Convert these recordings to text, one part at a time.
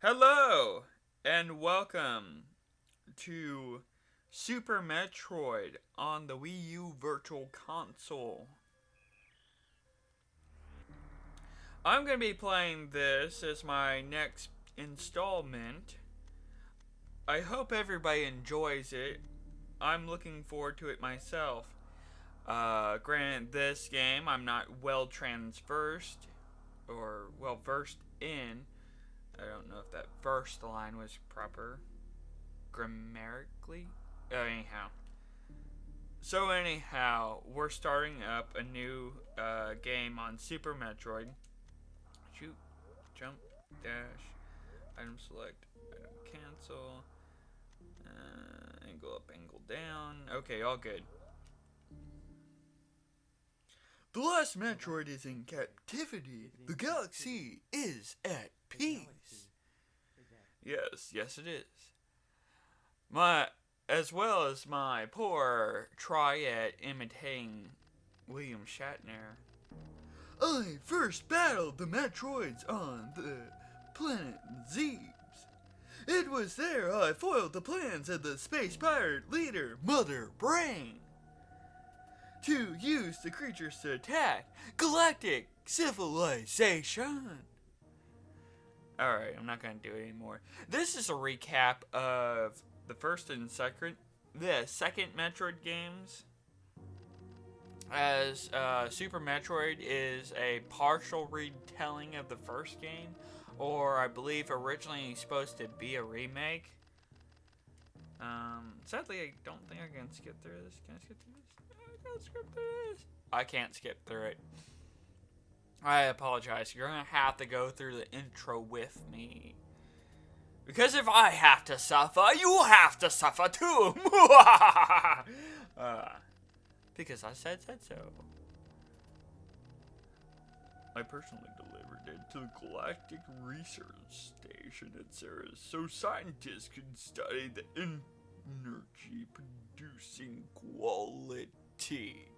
Hello, and welcome to Super Metroid on the Wii U Virtual Console. I'm going to be playing this as my next installment. I hope everybody enjoys it. I'm looking forward to it myself. Granted, this game I'm not well transversed or well versed in. I don't know if that first line was proper grammatically. Anyhow, we're starting up a new game on Super Metroid. Shoot, jump, dash, item select, item cancel, angle up, angle down. Okay, all good. The last Metroid is in captivity. The galaxy is at peace. Yes, it is. As well as my poor try at imitating William Shatner. I first battled the Metroids on the planet Zebes. It was there I foiled the plans of the space pirate leader, Mother Brain, to use the creatures to attack galactic civilization. Alright, I'm not going to do it anymore. This is a recap of the first and second Metroid games. As Super Metroid is a partial retelling of the first game, or I believe originally supposed to be a remake. Sadly, I don't think I can skip through this. Can I skip through this? I can't skip through this. I can't skip through it. I apologize. You're going to have to go through the intro with me. Because if I have to suffer, you have to suffer too. Because I said so. I personally delivered it to the Galactic Research Station at Ceres so scientists could study the energy producing qualities.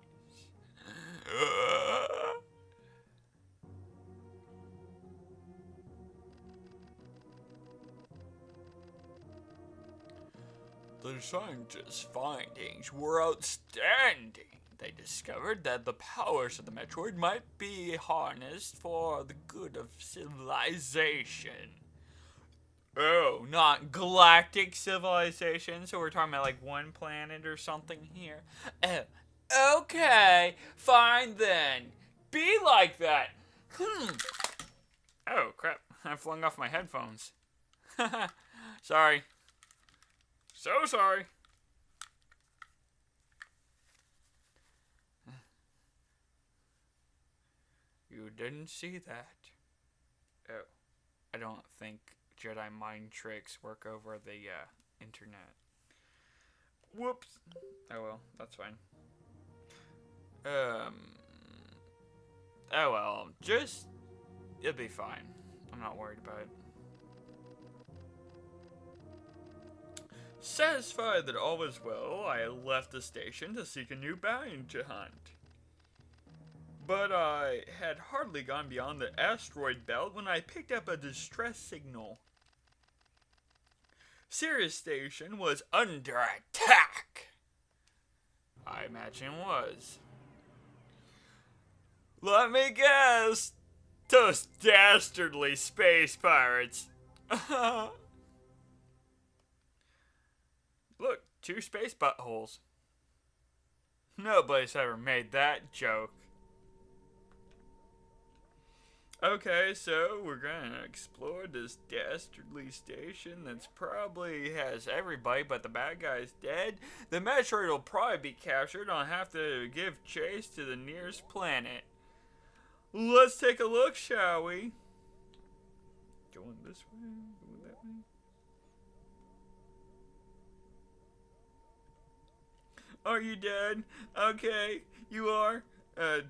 The scientists' findings were outstanding. They discovered that the powers of the Metroid might be harnessed for the good of civilization. Oh, not galactic civilization, so we're talking about like one planet or something here. Oh, okay, fine then. Be like that. Oh, crap. I flung off my headphones. Sorry. So sorry. You didn't see that. Oh, I don't think Jedi mind tricks work over the internet. Whoops. Oh well, that's fine. Oh well, it'll be fine. I'm not worried about it. Satisfied that all was well, I left the station to seek a new bounty to hunt. But I had hardly gone beyond the asteroid belt when I picked up a distress signal. Ceres Station was under attack. I imagine it was. Let me guess. Those dastardly space pirates. Look, 2 space buttholes. Nobody's ever made that joke. Okay, so we're gonna explore this dastardly station that's probably has everybody but the bad guys dead. The Metroid will probably be captured. I'll have to give chase to the nearest planet. Let's take a look, shall we? Going this way, going that way. Are you dead? Okay, you are?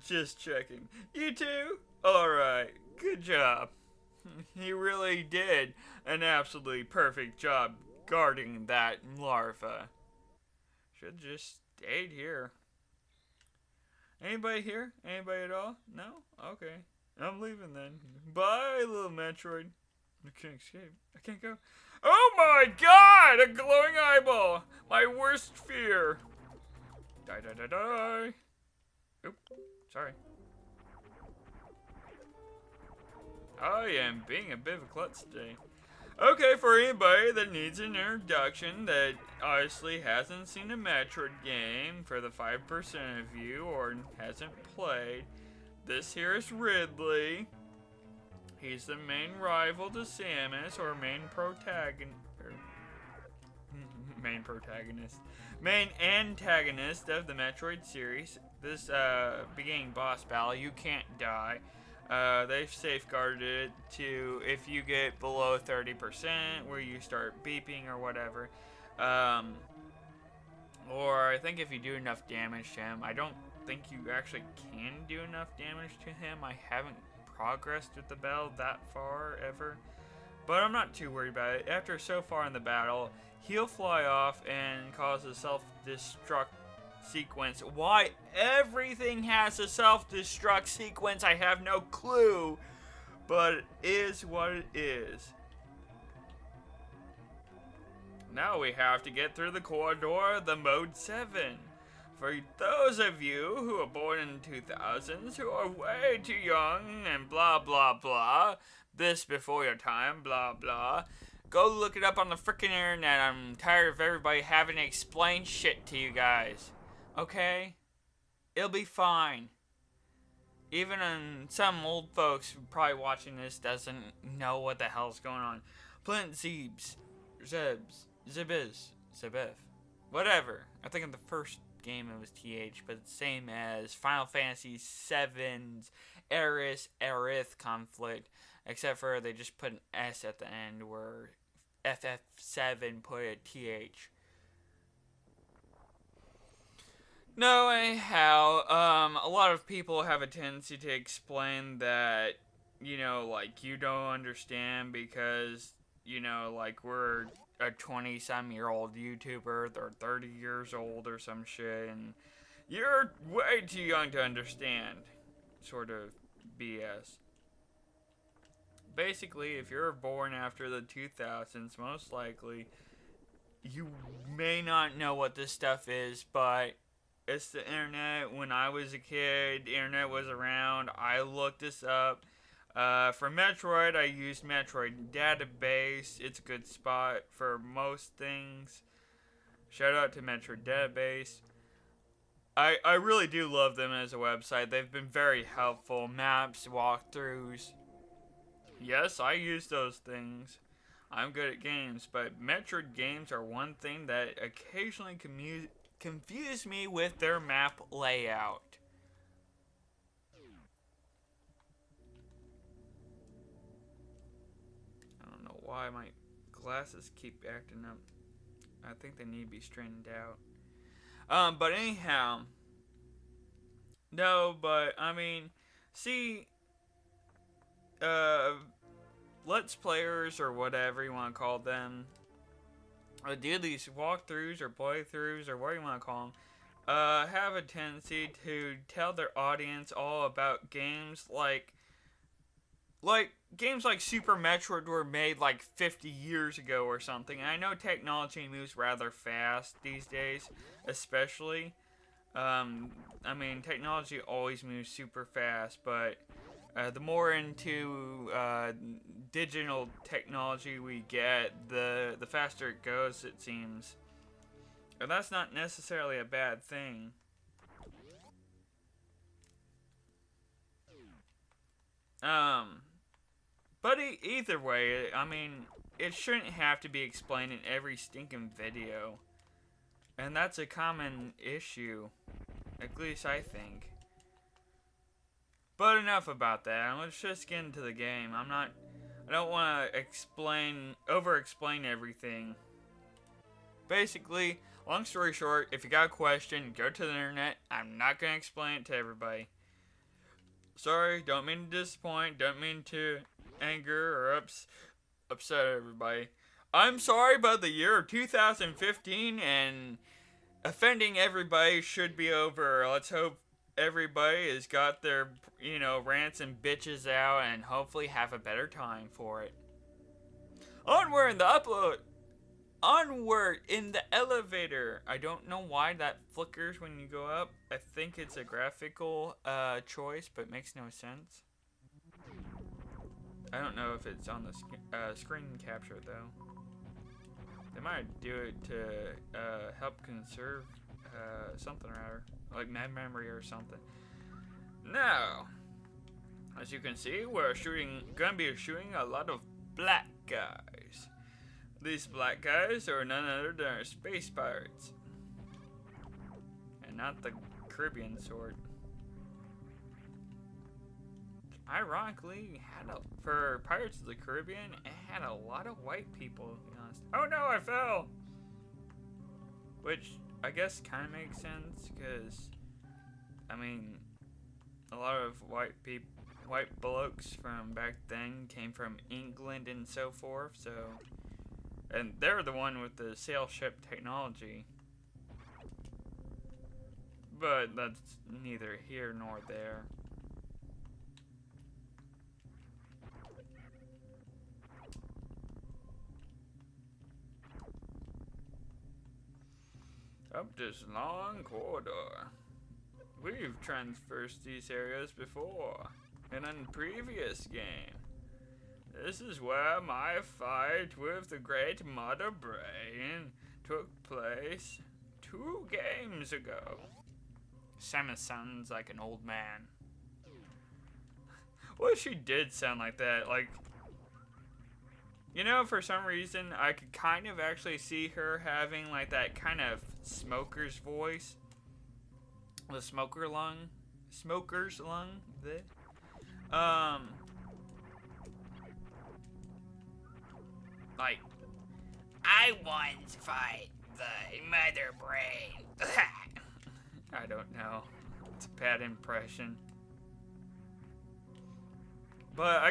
Just checking. You too? Alright, good job. You really did an absolutely perfect job guarding that larva. Should've just stayed here. Anybody here? Anybody at all? No? Okay. I'm leaving then. Bye, little Metroid. I can't escape. I can't go. Oh my god! A glowing eyeball! My worst fear. Die, die, die, die. Oop. Sorry. I am being a bit of a klutz today. Okay, for anybody that needs an introduction that obviously hasn't seen a Metroid game, for the 5% of you, or hasn't played, this here is Ridley. He's the main rival to Samus, or main antagonist of the Metroid series. This beginning boss battle, you can't die. They've safeguarded it to if you get below 30%, where you start beeping or whatever. Or I think if you do enough damage to him, I don't think you actually can do enough damage to him. I haven't progressed with the battle that far ever, but I'm not too worried about it. After so far in the battle, he'll fly off and cause a self-destruct sequence. Why everything has a self-destruct sequence, I have no clue, but it is what it is. Now we have to get through the corridor, the Mode 7. For those of you who are born in the 2000s, who are way too young and blah blah blah, this before your time, blah blah, go look it up on the freaking internet. I'm tired of everybody having to explain shit to you guys. Okay? It'll be fine. Even some old folks probably watching this doesn't know what the hell's going on. Plant Zebes, Zebeth, whatever. I think in the first game it was TH, but it's same as Final Fantasy VII's Aerith conflict, except for they just put an S at the end where FF7 put a TH. No, anyhow, a lot of people have a tendency to explain that, you know, like, you don't understand because, you know, like, we're a 20-some-year-old YouTuber, or 30 years old or some shit, and you're way too young to understand, sort of BS. Basically, if you're born after the 2000s, most likely, you may not know what this stuff is, but it's the internet. When I was a kid, the internet was around. I looked this up. For Metroid, I used Metroid Database. It's a good spot for most things. Shout out to Metroid Database. I really do love them as a website. They've been very helpful. Maps, walkthroughs. Yes, I use those things. I'm good at games, but Metroid games are one thing that occasionally confuse me with their map layout. I don't know why my glasses keep acting up. I think they need to be straightened out. But anyhow, no, but I mean, see, let's players or whatever you want to call them, do these walkthroughs or playthroughs or what you want to call them, have a tendency to tell their audience all about games like games like Super Metroid were made like 50 years ago or something. And I know technology moves rather fast these days, especially. I mean, technology always moves super fast, but the more into digital technology we get, the faster it goes, it seems. And that's not necessarily a bad thing. But either way, I mean, it shouldn't have to be explained in every stinking video. And that's a common issue. At least I think. But enough about that. Let's just get into the game. I don't want to over-explain everything. Basically, long story short, if you got a question, go to the internet. I'm not going to explain it to everybody. Sorry, don't mean to disappoint, don't mean to anger or upset everybody. I'm sorry, but the year of 2015 and offending everybody should be over. Let's hope everybody has got their, rants and bitches out and hopefully have a better time for it. Onward in the upload. Onward in the elevator. I don't know why that flickers when you go up. I think it's a graphical choice, but it makes no sense. I don't know if it's on the screen capture though. They might do it to help conserve something or other, like memory or something. Now, as you can see, we're gonna be shooting a lot of black guys. These black guys are none other than space pirates, and not the Caribbean sort. Ironically, for Pirates of the Caribbean, it had a lot of white people, to be honest. Oh no, I fell! Which, I guess kind of makes sense, because, I mean, a lot of white blokes from back then came from England and so forth, so, and they're the one with the sail ship technology. But that's neither here nor there. Up this long corridor. We've traversed these areas before, in a previous game. This is where my fight with the great Mother Brain took place 2 games ago. Samus sounds like an old man. What if she did sound like that? Like, you know, for some reason, I could kind of actually see her having like that kind of smoker's voice. The smoker's lung. Like, I once fight the Mother Brain. I don't know. It's a bad impression. But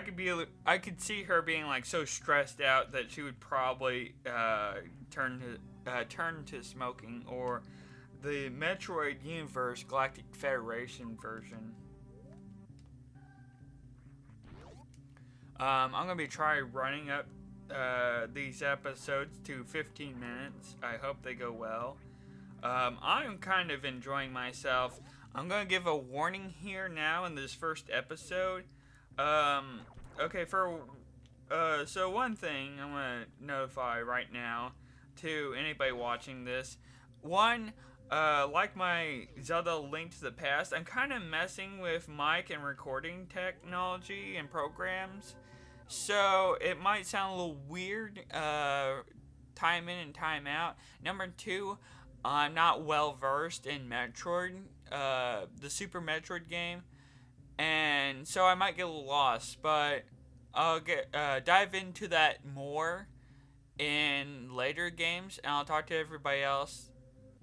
I could see her being like so stressed out that she would probably turn to smoking, or the Metroid Universe Galactic Federation version. I'm gonna be trying running up these episodes to 15 minutes. I hope they go well. I'm kind of enjoying myself. I'm gonna give a warning here now in this first episode. Okay, so one thing I'm gonna notify right now to anybody watching this. One, like my Zelda Link to the Past, I'm kind of messing with mic and recording technology and programs. So it might sound a little weird, time in and time out. Number 2, I'm not well versed in Metroid, the Super Metroid game. And so I might get a little lost, but I'll dive into that more in later games, and I'll talk to everybody else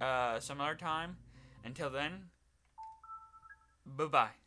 some other time. Until then, bye-bye.